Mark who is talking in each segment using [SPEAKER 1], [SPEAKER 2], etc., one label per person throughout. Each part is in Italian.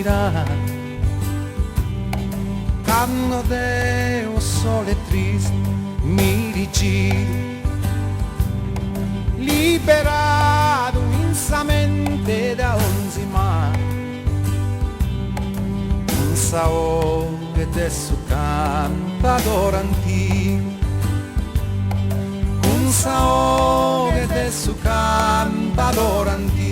[SPEAKER 1] respirar. Quando de o sole triste mi rigiro, liberato immensamente da ogni mare, un saore de su cantador antico, un saore de su cantador antico.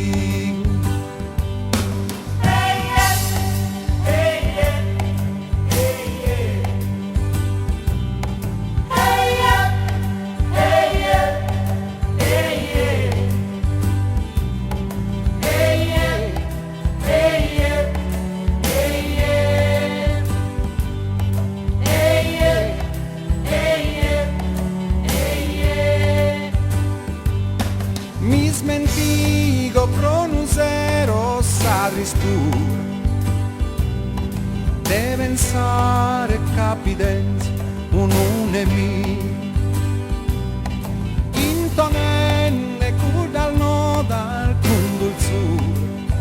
[SPEAKER 1] Mi smentigo pronunzero sa tristura, de pensare capidenza un nemico, intonenne cur dal no dal condulzura,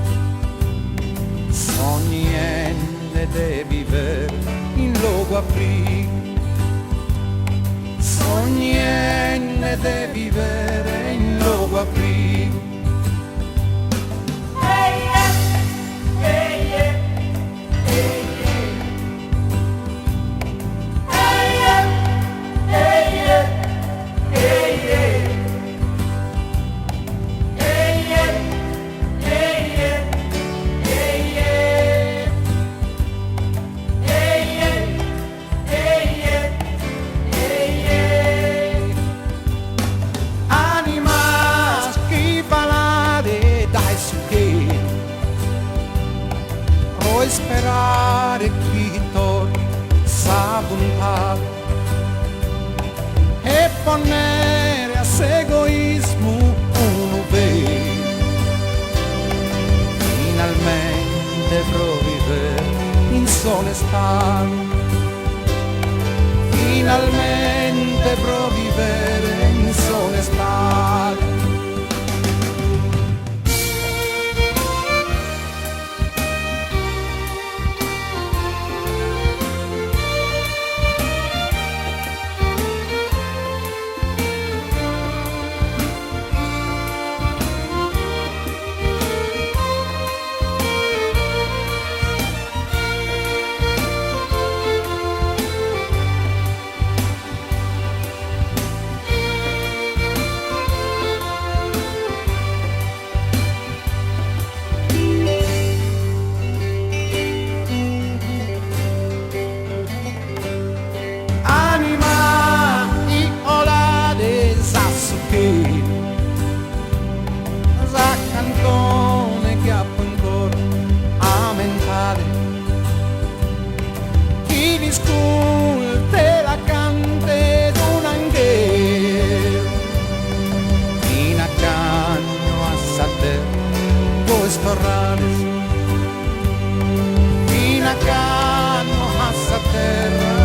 [SPEAKER 1] sognende de vivere in luogo africo, sognende de vivere in luogo africo. Puoi sperare chi torna sa bontà e ponere a s'egoismo uno vero, finalmente provvivere in sonestà, finalmente provvivere in sonestà. Cantone che ancora a mentare, chi discute la cante d'un anghelo, in accanto a sate puoi storrare, in accanto a terra